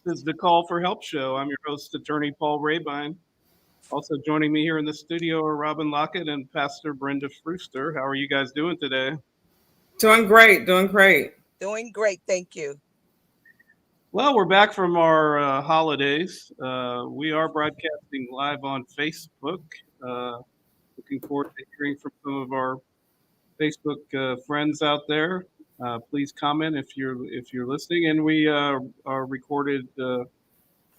is the Call for Help show. I'm your host, attorney Paul Rebein. Also joining me here in the studio are Robin Lockett and Pastor Brenda Fruster. How are you guys doing today? Doing great, doing great. Doing great, thank you. Well, we're back from our holidays. We are broadcasting live on Facebook. Looking forward to hearing from some of our Facebook friends out there. Please comment if you're listening, and we are recorded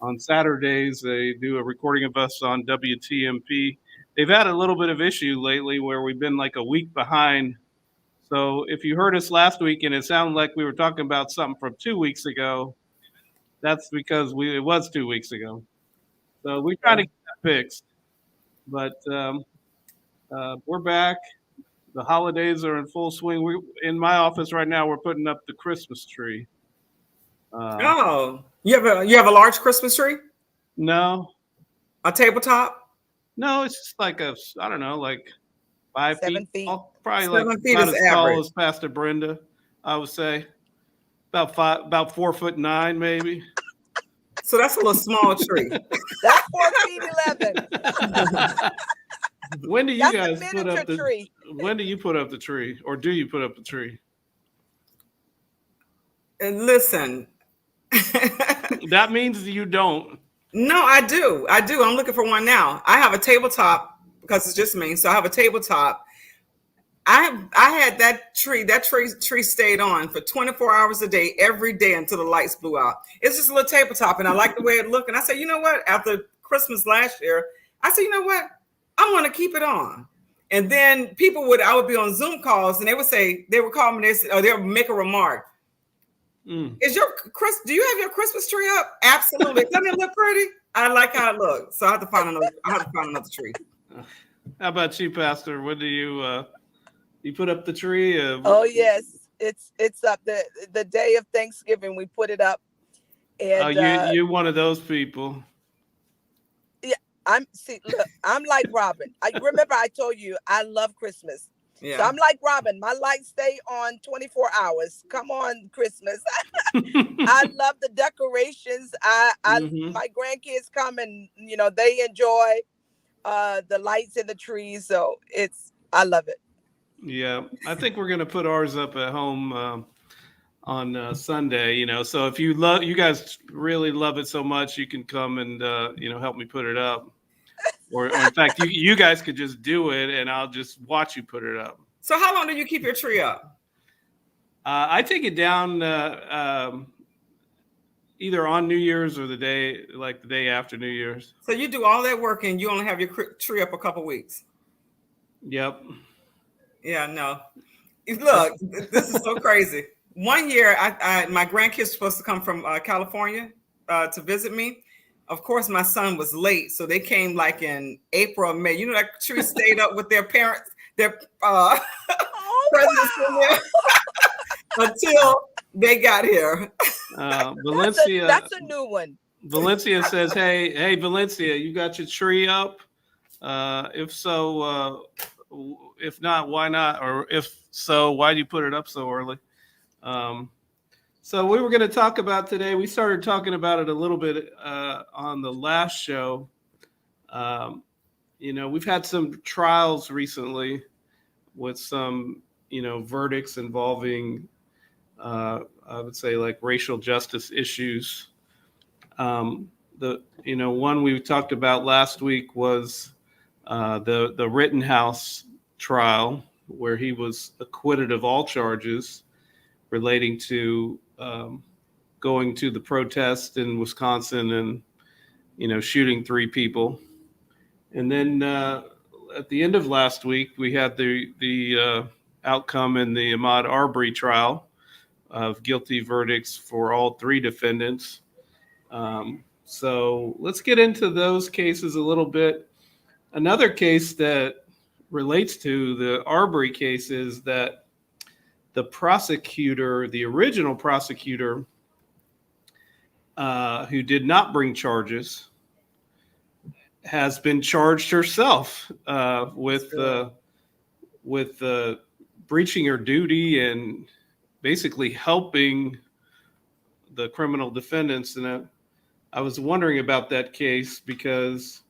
on Saturdays. They do a recording of us on WTMP. They've had a little bit of issue lately where we've been like a week behind. So if you heard us last week and it sounded like we were talking about something from 2 weeks ago, that's because it was 2 weeks ago. So we're trying to get that fixed. But we're back. The holidays are in full swing. In my office right now, we're putting up the Christmas tree. You have a large Christmas tree? No, A tabletop? no, it's just like I don't know, like 5 feet 7 feet. tall, probably 7 feet about is as tall average. as Pastor Brenda, I would say. About 4'9", maybe. So that's a little small tree. That's 4'11". When do you That's guys a put miniature up the tree. When do you put up the tree, or do you put up the tree? And listen, That means you don't. no, I do. I'm looking for one now. I have a tabletop because it's just me. So I have a tabletop. I had that tree stayed on for 24 hours a day, every day until the lights blew out. It's just a little tabletop, and I like the way it looked. And I said, you know what? After Christmas last year, I said, you know what? I'm going to keep it on. And then I would be on Zoom calls, and they would call me, or they would make a remark. Do you have your Christmas tree up? Absolutely. Doesn't it look pretty? I like how it looks. So I have to find another tree. How about you, Pastor? When do you put up the tree? Oh yes, it's up. The day of Thanksgiving we put it up. And you're one of those people. yeah, look, I'm like Robin. I remember I told you I love Christmas. Yeah. So I'm like Robin. My lights stay on 24 hours. Come on, Christmas. I love the decorations. My grandkids come and they enjoy the lights and the trees. So I love it. Yeah, I think we're gonna put ours up at home on Sunday. So if you guys really love it so much, you can come and help me put it up. Or in fact, you guys could just do it, and I'll just watch you put it up. So how long do you keep your tree up? I take it down either on New Year's or the day after New Year's. So you do all that work, and you only have your tree up a couple weeks. Yep. Yeah, no. Look, this is so crazy. One year, my grandkids were supposed to come from California to visit me. Of course, my son was late, so they came like in April or May. You know, that tree stayed up with their parents, their presents in there until they got here. Valencia, that's a new one. Valencia says, "Hey, Valencia, you got your tree up? If so, if not, why not? Or if so, why do you put it up so early?" So we were going to talk about today. We started talking about it a little bit on the last show. We've had some trials recently with some, verdicts involving, I would say, like racial justice issues. One we talked about last week was the Rittenhouse trial, where he was acquitted of all charges relating to going to the protest in Wisconsin and, shooting 3 people. And then at the end of last week, we had the outcome in the Ahmaud Arbery trial of guilty verdicts for all 3 defendants. So let's get into those cases a little bit. Another case that relates to the Arbery case is that the original prosecutor, who did not bring charges, has been charged herself with breaching her duty and basically helping the criminal defendants. And I was wondering about that case because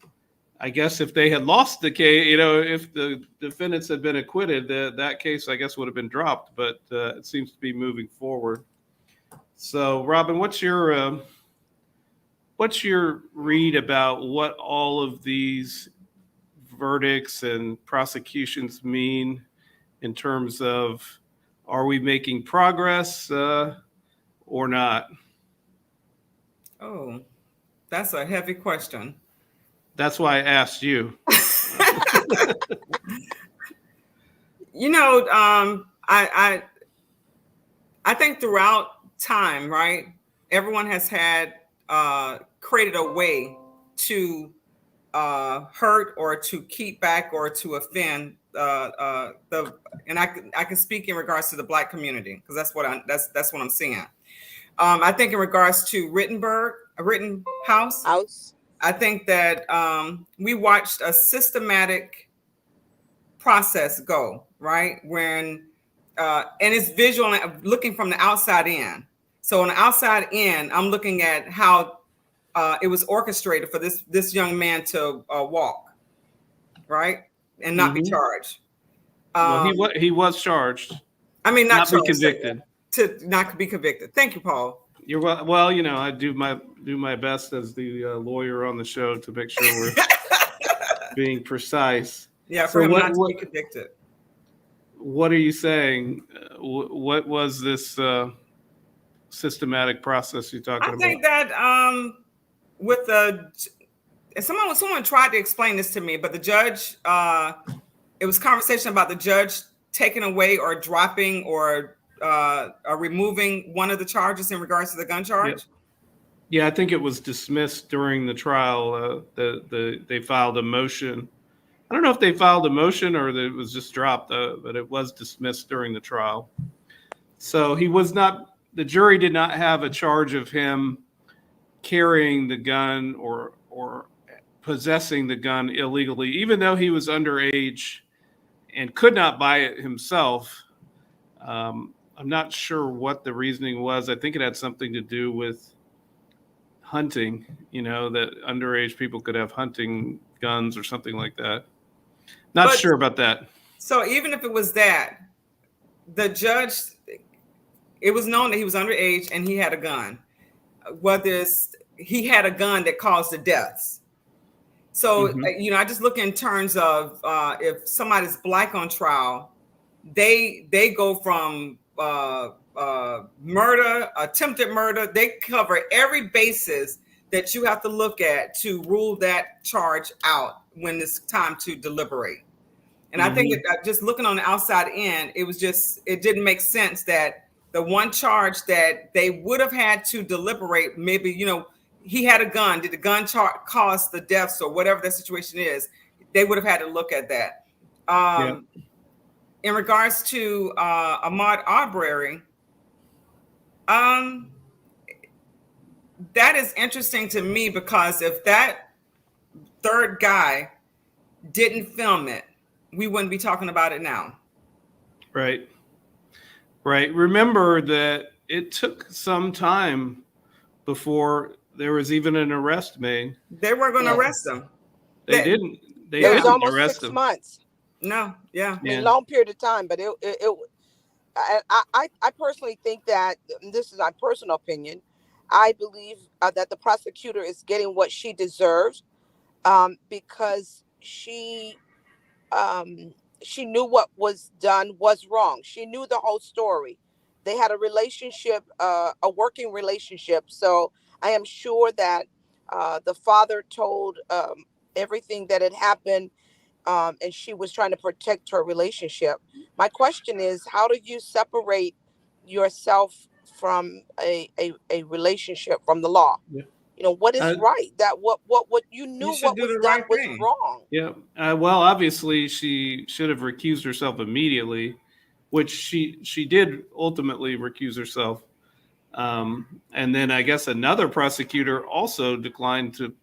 I guess if they had lost the case, if the defendants had been acquitted, that case, I guess, would have been dropped. But it seems to be moving forward. So, Robin, what's your read about what all of these verdicts and prosecutions mean in terms of, are we making progress or not? Oh, that's a heavy question. That's why I asked you. I think throughout time, right, everyone has had created a way to hurt or to keep back or to offend and I can speak in regards to the Black community because that's what I'm seeing. I think in regards to Rittenhouse, I think that we watched a systematic process go, right? When and it's visual, looking from the outside in. So on the outside in, I'm looking at how it was orchestrated for this young man to walk, right, and not be charged. Well, he was charged. I mean, not be convicted. To not be convicted. Thank you, Paul. You're well. I do my best as the lawyer on the show to make sure we're being precise. Yeah, for him not to be convicted. What are you saying? What was this systematic process you're talking about? I think that someone tried to explain this to me, but the judge, it was conversation about the judge taking away or dropping or removing one of the charges in regards to the gun charge. Yeah, I think it was dismissed during the trial. They filed a motion. I don't know if they filed a motion or that it was just dropped, but it was dismissed during the trial. So the jury did not have a charge of him carrying the gun or possessing the gun illegally, even though he was underage and could not buy it himself. I'm not sure what the reasoning was. I think it had something to do with hunting, that underage people could have hunting guns or something like that. Not sure about that. So even if it was that, the judge, it was known that he was underage and he had a gun. He had a gun that caused the deaths. So, I just look in terms of if somebody's Black on trial, they go from murder, attempted murder. They cover every basis that you have to look at to rule that charge out when it's time to deliberate. And I think that just looking on the outside in, it didn't make sense that the one charge that they would have had to deliberate, maybe, he had a gun. Did the gun cause the deaths or whatever the situation is? They would have had to look at that. In regards to Ahmaud Arbery, that is interesting to me because if that third guy didn't film it, we wouldn't be talking about it now. Right. Remember that it took some time before there was even an arrest made. They weren't going to arrest him. They didn't. They it was didn't almost arrest 6 him. months. No, yeah. I mean, long period of time, but I personally think that, this is my personal opinion, I believe that the prosecutor is getting what she deserves because she knew what was done was wrong. She knew the whole story. They had a relationship, a working relationship. So I am sure that the father told everything that had happened, and she was trying to protect her relationship. My question is, how do you separate yourself from a relationship from the law? Yeah. What is right? That what you knew what was done was wrong. Yeah. Well, obviously she should have recused herself immediately, which she did ultimately recuse herself. And then I guess another prosecutor also declined to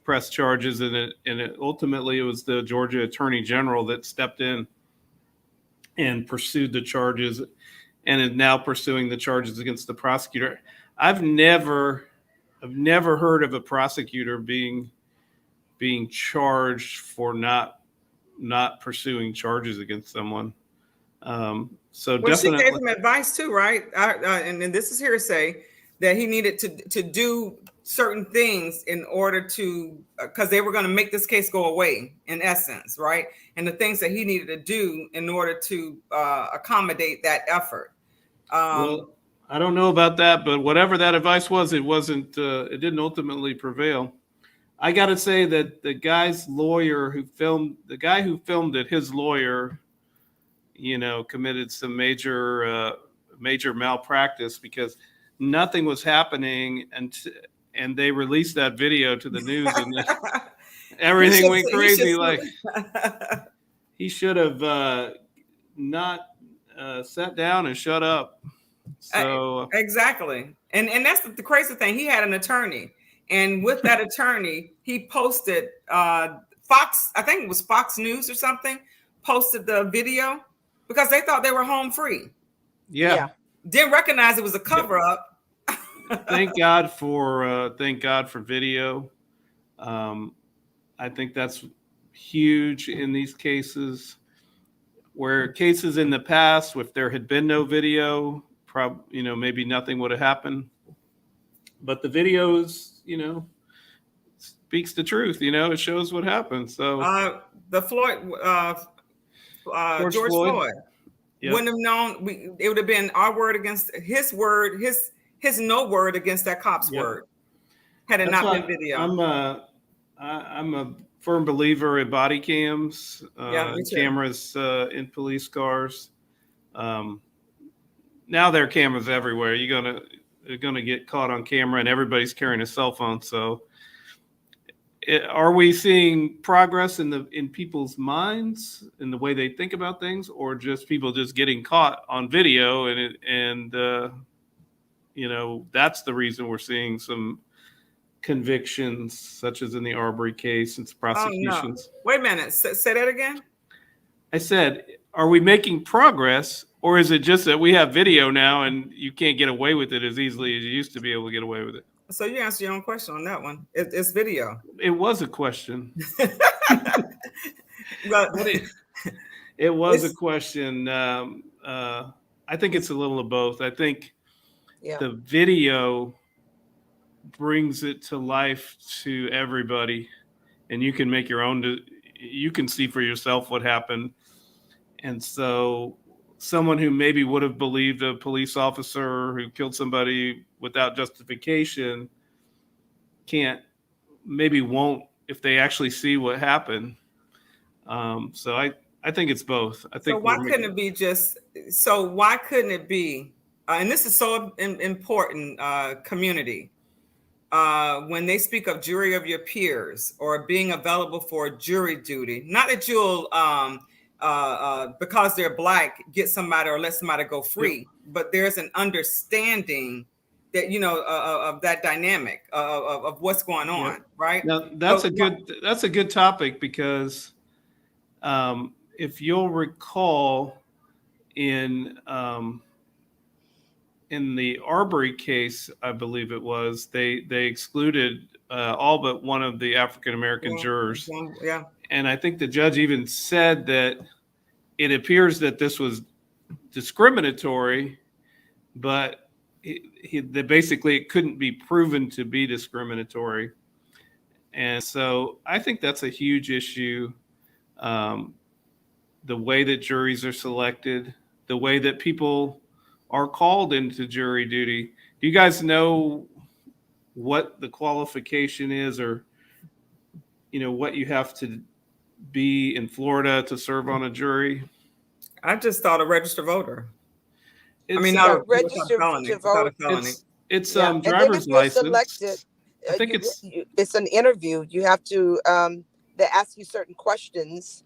press charges, and ultimately it was the Georgia Attorney General that stepped in and pursued the charges and is now pursuing the charges against the prosecutor. I've never never heard of a prosecutor being charged for not pursuing charges against someone. So well, she gave definitely, him advice too, right? And this is hearsay, that he needed to do certain things in order to, because they were going to make this case go away, in essence, right? And the things that he needed to do in order to accommodate that effort. well, I don't know about that, but whatever that advice was, it wasn't. It didn't ultimately prevail. I got to say that the guy who filmed it, his lawyer, committed some major malpractice, because nothing was happening, and they released that video to the news, and everything went crazy. Like, he should have not sat down and shut up. So exactly, and that's the crazy thing. He had an attorney, and with that attorney, he posted Fox. I think it was Fox News or something. Posted the video because they thought they were home free. Yeah. Didn't recognize it was a cover up. Thank God for video. I think that's huge in these cases, where cases in the past, if there had been no video, maybe nothing would have happened. But the videos, speaks the truth. It shows what happened. So the George Floyd. Yep. Wouldn't have known. It would have been our word against his word, his no word against that cop's word, had it not been video. I'm a firm believer in body cams, cameras in police cars. Now there are cameras everywhere. You're gonna get caught on camera, and everybody's carrying a cell phone. So, are we seeing progress in people's minds, in the way they think about things, or just people just getting caught on video, and that's the reason we're seeing some convictions, such as in the Arbery case, and prosecutions? Oh, no. Wait a minute. Say that again. I said, are we making progress, or is it just that we have video now and you can't get away with it as easily as you used to be able to get away with it? So you answered your own question on that one. It's video. It was a question. But it was a question. I think it's a little of both. I think the video brings it to life to everybody, and you can make your own. You can see for yourself what happened, and so someone who maybe would have believed a police officer who killed somebody without justification won't if they actually see what happened. So I think it's both. I think. So why couldn't it be just? So why couldn't it be? And this is so important, community. When they speak of jury of your peers, or being available for jury duty, not that you'll because they're Black get somebody or let somebody go free, but there's an understanding that of that dynamic of what's going on, right? Now that's a good topic, because if you'll recall, in the Arbery case, I believe it was, they excluded all but one of the African-American jurors. Yeah. And I think the judge even said that it appears that this was discriminatory, but that basically it couldn't be proven to be discriminatory. And so I think that's a huge issue. The way that juries are selected, the way that people are called into jury duty. Do you guys know what the qualification is, or what you have to be in Florida to serve on a jury? I just thought a registered voter. Not a registered voter. It's driver's license. I think it's an interview. You have to they ask you certain questions,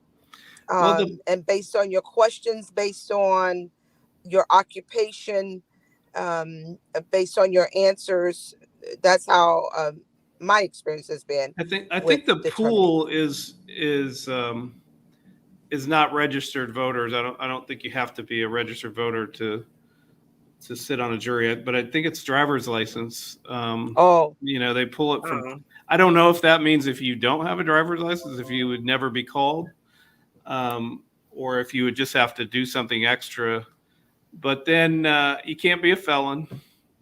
and based on your questions, based on your occupation, based on your answers, that's how my experience has been. I think the pool is not registered voters. I don't think you have to be a registered voter to sit on a jury, but I think it's driver's license. They pull it from. I don't know if that means if you don't have a driver's license, if you would never be called, or if you would just have to do something extra. But then you can't be a felon.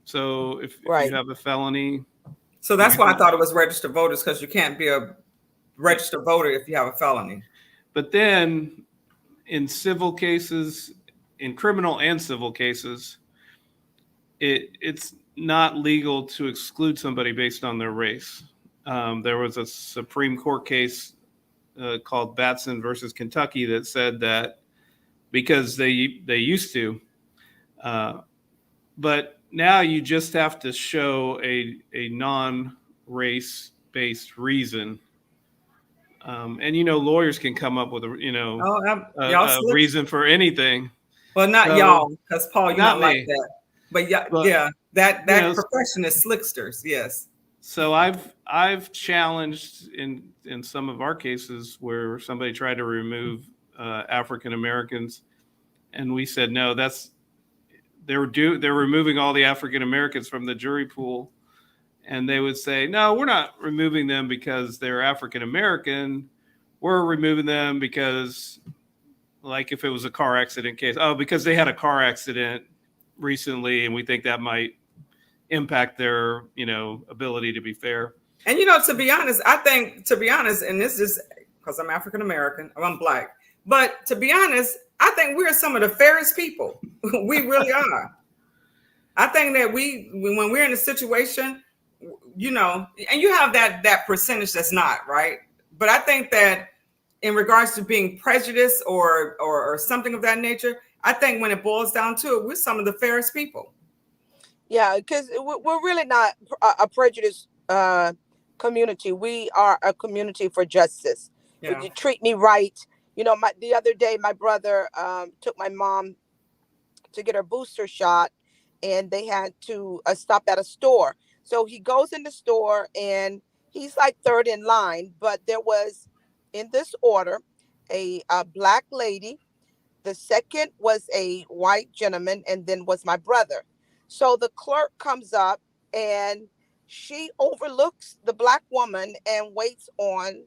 So if you have a felony. So that's why I thought it was registered voters, because you can't be a registered voter if you have a felony. But then in civil cases, in criminal and civil cases, it's not legal to exclude somebody based on their race. There was a Supreme Court case called Batson versus Kentucky that said that because they used to, but now you just have to show a non-race based reason. And lawyers can come up with a reason for anything. Well, not y'all, because Paul, you're not like that. But that profession is slicksters, yes. So I've challenged in some of our cases where somebody tried to remove African Americans, and we said no, they're removing all the African Americans from the jury pool, and they would say no, we're not removing them because they're African American, we're removing them because, like, if it was a car accident case, because they had a car accident recently and we think that might impact their ability to be fair. And to be honest, and this is because I'm African American, I'm Black, but to be honest, I think we're some of the fairest people. We really are. I think that when we're in a situation, and you have that percentage that's not right, but I think that in regards to being prejudiced or something of that nature, I think when it boils down to it, we're some of the fairest people. Yeah, because we're really not a prejudiced community. We are a community for justice. Yeah. Would you treat me right? The other day, my brother took my mom to get her booster shot, and they had to stop at a store. So he goes in the store, and he's like third in line. But there was, in this order, a Black lady. The second was a white gentleman, and then was my brother. So the clerk comes up, and she overlooks the Black woman and waits on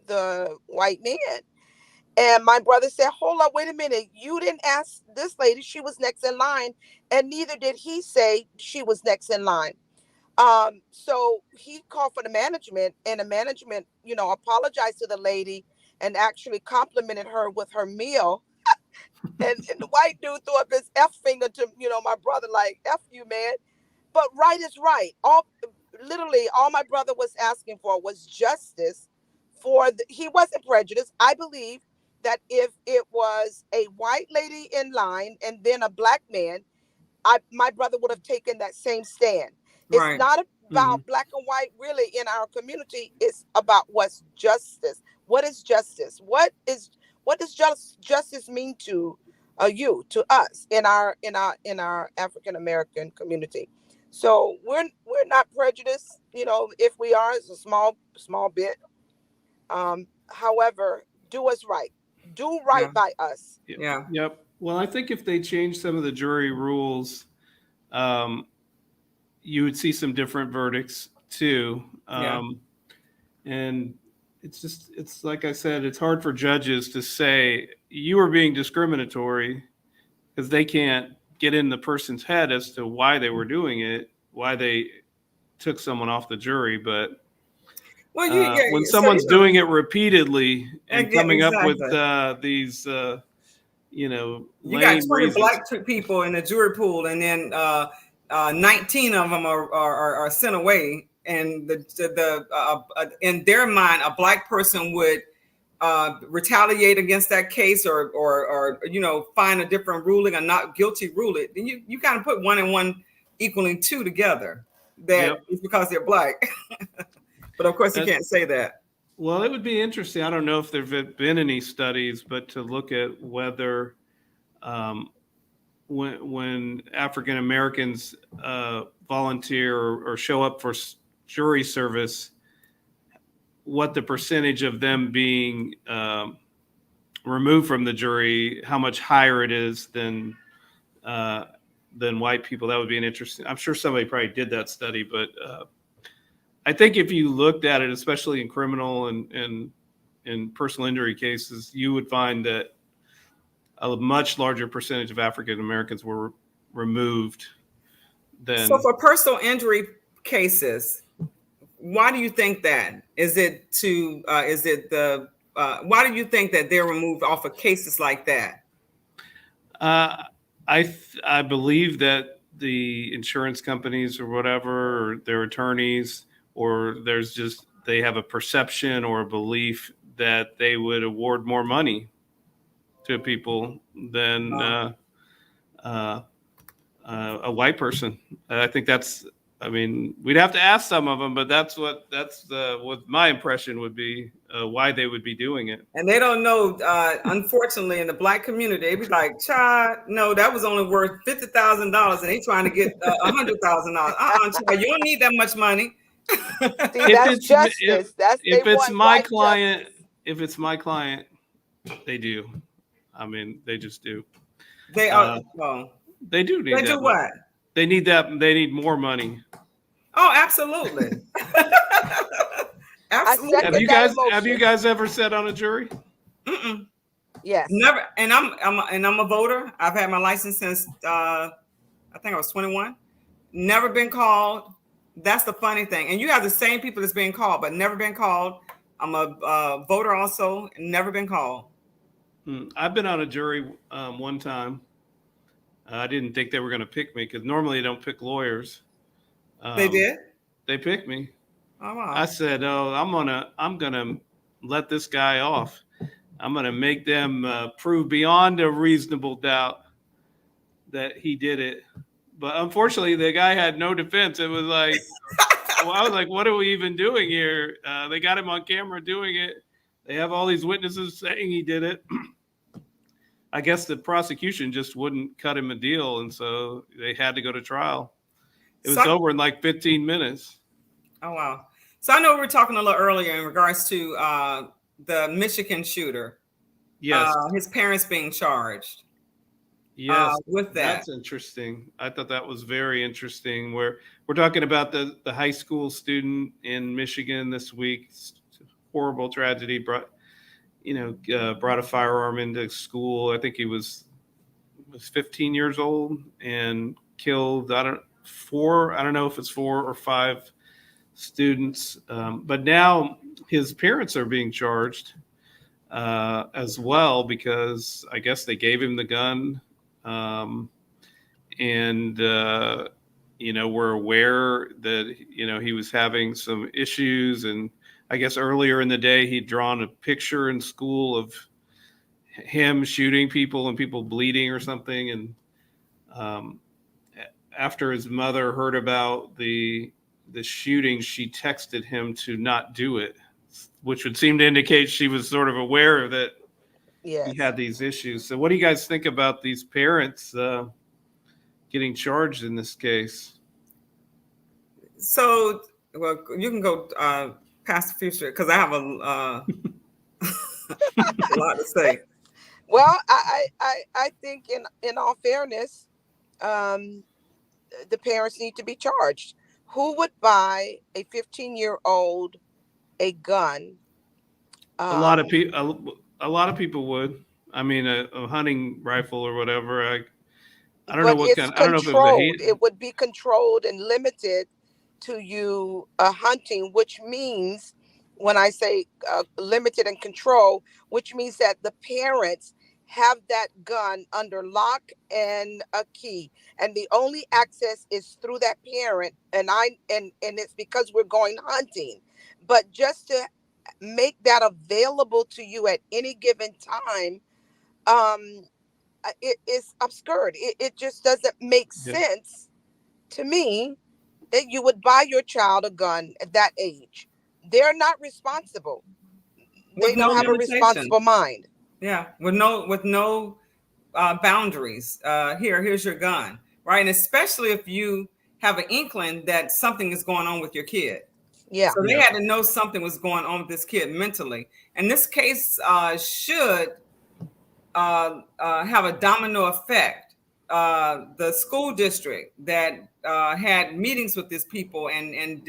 the white man. And my brother said, hold up, wait a minute. You didn't ask this lady. She was next in line. And neither did he say she was next in line. So he called for the management, and the management, apologized to the lady and actually complimented her with her meal. And the white dude threw up his F finger to, my brother, like, F you, man. But right is right. Literally, all my brother was asking for was justice. He wasn't prejudiced. I believe that if it was a white lady in line and then a Black man, my brother would have taken that same stand. Right. It's not about Black and white really in our community. It's about what's justice. What is justice? What does justice mean to you, to us in our African American community? So we're not prejudiced. If we are, it's a small bit. However, do us right. Do right by us. Yeah. Yep. Well, I think if they change some of the jury rules, you would see some different verdicts too. And it's like I said, it's hard for judges to say you are being discriminatory because they can't get in the person's head as to why they were doing it, why they took someone off the jury. But when someone's doing it repeatedly and coming up with these, you got 20 Black people in the jury pool, and then 19 of them are sent away. And in their mind, a Black person would retaliate against that case, or find a different ruling, a not guilty ruling. Then you kind of put 1 and 1 equaling 2 together. That it's because they're Black. But of course, you can't say that. Well, it would be interesting. I don't know if there've been any studies, but to look at whether when African Americans volunteer or show up for jury service, what the percentage of them being removed from the jury, how much higher it is than than white people. That would be an interesting. I'm sure somebody probably did that study, but I think if you looked at it, especially in criminal and in personal injury cases, you would find that a much larger percentage of African Americans were removed than. So for personal injury cases, why do you think that? Is it why do you think that they're removed off of cases like that? I believe that the insurance companies or whatever, or their attorneys, or they have a perception or a belief that they would award more money to people than a white person. I think that's. I mean, we'd have to ask some of them, but that's what my impression would be, why they would be doing it. And they don't know. Unfortunately, in the Black community, they'd be like, "Child, no, that was only worth $50,000, and they trying to get $100,000. Child, you don't need that much money." See, that's justice. If it's my client, they do. I mean, they just do. They are. They do need. They do what? They need that. They need more money. Oh, absolutely. Absolutely. Have you guys ever sat on a jury? Mm-mm. Yes. Never. And I'm a voter. I've had my license since I think I was 21. Never been called. That's the funny thing. And you have the same people that's being called, but never been called. I'm a voter also, never been called. I've been on a jury one time. I didn't think they were going to pick me because normally they don't pick lawyers. They did? They picked me. Oh, wow. I said, "Oh, I'm gonna let this guy off. I'm gonna make them prove beyond a reasonable doubt that he did it." But unfortunately, the guy had no defense. It was like, well, I was like, "What are we even doing here?" They got him on camera doing it. They have all these witnesses saying he did it. I guess the prosecution just wouldn't cut him a deal, and so they had to go to trial. It was over in like 15 minutes. Oh, wow. So I know we were talking a little earlier in regards to the Michigan shooter. Yes. His parents being charged. Yes. With that. That's interesting. I thought that was very interesting. We're talking about the high school student in Michigan this week. Horrible tragedy. Brought a firearm into school. I think he was 15 years old and killed, I don't know if it's 4 or 5 students. But now his parents are being charged as well because I guess they gave him the gun. We're aware that, he was having some issues, and I guess earlier in the day, he'd drawn a picture in school of him shooting people and people bleeding or something. And after his mother heard about the shooting, she texted him to not do it, which would seem to indicate she was sort of aware that he had these issues. So what do you guys think about these parents getting charged in this case? So, well, you can go past the future because I have a lot to say. Well, I think in all fairness, the parents need to be charged. Who would buy a 15-year-old a gun? A lot of people would. I mean, a hunting rifle or whatever. I don't know what kind. I don't know if it would be controlled and limited to you hunting, which means when I say limited and control, which means that the parents have that gun under lock and a key, and the only access is through that parent. And it's because we're going hunting, but just to make that available to you at any given time, it is absurd. It just doesn't make sense to me that you would buy your child a gun at that age. They're not responsible. They don't have a responsible mind. Yeah, with no boundaries. Here's your gun, right? And especially if you have an inkling that something is going on with your kid. Yeah. So they had to know something was going on with this kid mentally. And this case should have a domino effect the school district that had meetings with these people, and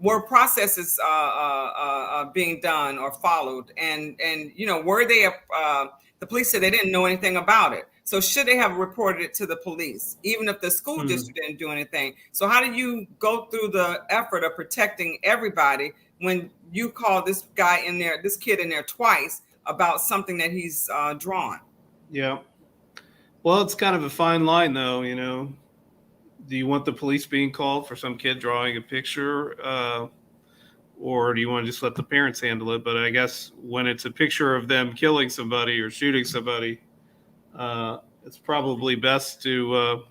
were processes being done or followed, and were they the police said they didn't know anything about it. So should they have reported it to the police, even if the school district didn't do anything? So how do you go through the effort of protecting everybody when you call this kid in there twice about something that he's drawn? Yeah. Well, it's kind of a fine line, though. Do you want the police being called for some kid drawing a picture, or do you want to just let the parents handle it? But I guess when it's a picture of them killing somebody or shooting somebody, it's probably best to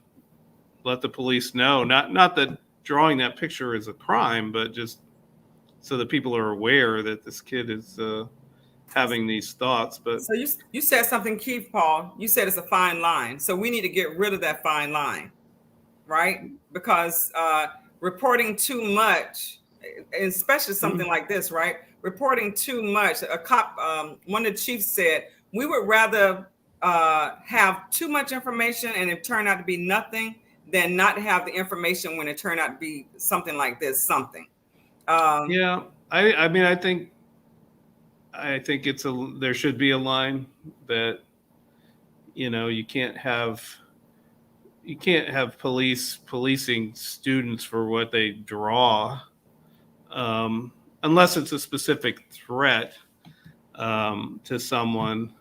let the police know. Not that drawing that picture is a crime, but just so that people are aware that this kid is having these thoughts. But so you said something key, Paul. You said it's a fine line. So we need to get rid of that fine line, right? Because reporting too much, especially something like this, right? Reporting too much. A cop, one of the chiefs said, we would rather have too much information and it turned out to be nothing than not have the information when it turned out to be something like this, something. Yeah, I mean, I think there should be a line that, you can't have police policing students for what they draw, unless it's a specific threat to someone.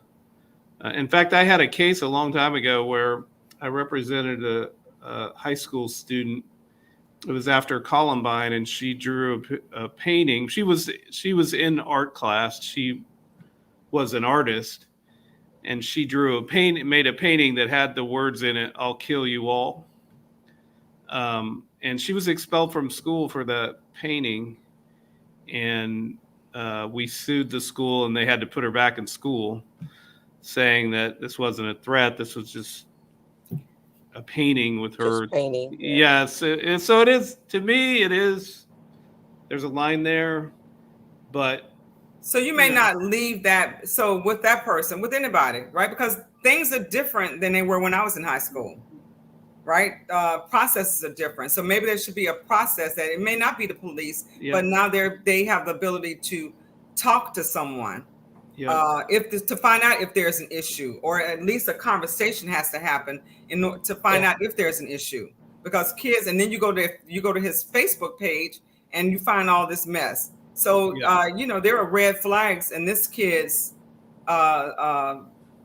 In fact, I had a case a long time ago where I represented a high school student. It was after Columbine, and she drew a painting. She was in art class. She was an artist, and she made a painting that had the words in it, "I'll kill you all." And she was expelled from school for that painting, and we sued the school, and they had to put her back in school, saying that this wasn't a threat. This was just a painting with her. Just painting. Yes. So it is, to me, it is, there's a line there, but. So you may not leave that. So with that person, with anybody, right? Because things are different than they were when I was in high school, right? Processes are different. So maybe there should be a process that it may not be the police, but now they have the ability to talk to someone. To find out if there's an issue, or at least a conversation has to happen in order to find out if there's an issue. Because kids, and then you go to his Facebook page and you find all this mess. So there are red flags in this kid's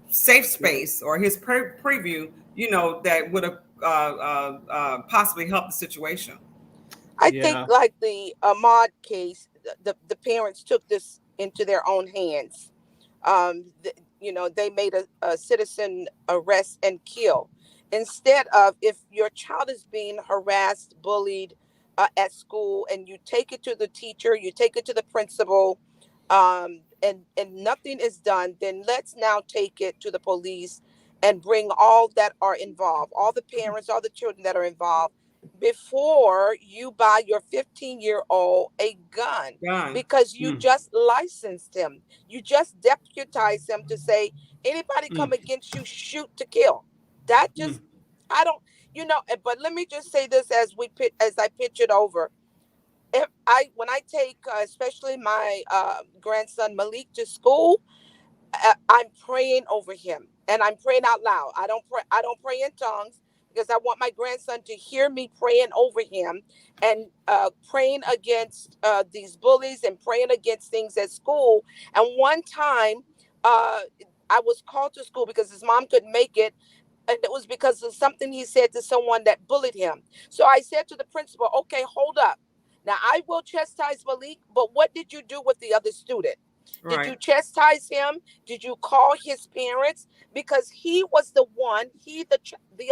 safe space or his preview, that would have possibly helped the situation. I think like the Ahmaud case, the parents took this into their own hands. They made a citizen arrest and kill, instead of, if your child is being harassed, bullied at school, and you take it to the teacher, you take it to the principal, and nothing is done, then let's now take it to the police and bring all that are involved, all the parents, all the children that are involved, before you buy your 15-year-old a gun, because you just licensed him. You just deputized him to say, anybody come against you, shoot to kill. That just, I don't, but let me just say this as I pitch it over. When I take, especially my grandson Malik to school, I'm praying over him, and I'm praying out loud. I don't pray in tongues, because I want my grandson to hear me praying over him, and praying against these bullies and praying against things at school. And one time I was called to school because his mom couldn't make it, and it was because of something he said to someone that bullied him. So I said to the principal, okay, hold up. Now I will chastise Malik, but what did you do with the other student? Right. Did you chastise him? Did you call his parents? Because he was the one, the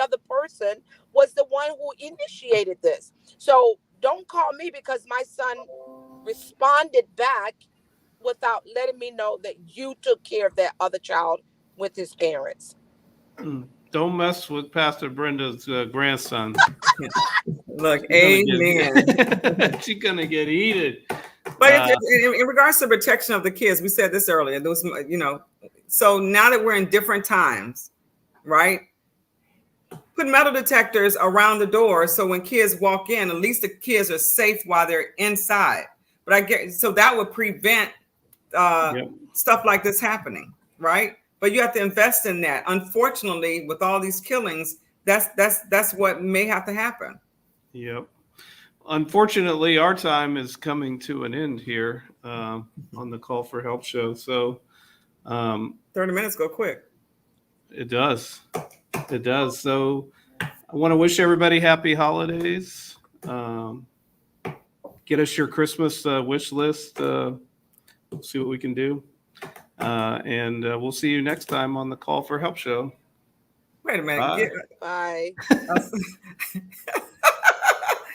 other person was the one who initiated this. So don't call me, because my son responded back without letting me know that you took care of that other child with his parents. Don't mess with Pastor Brenda's grandson. Look, amen. She's going to get heated. But in regards to protection of the kids, we said this earlier. So now that we're in different times, right? put metal detectors around the door so when kids walk in, at least the kids are safe while they're inside. But I get so that would prevent stuff like this happening, right? But you have to invest in that. Unfortunately, with all these killings, that's what may have to happen. Yep. Unfortunately, our time is coming to an end here on the Call for Help show. So 30 minutes go quick. It does. It does. So I want to wish everybody happy holidays. Get us your Christmas wish list. See what we can do. And we'll see you next time on the Call for Help show. Wait a minute. Bye.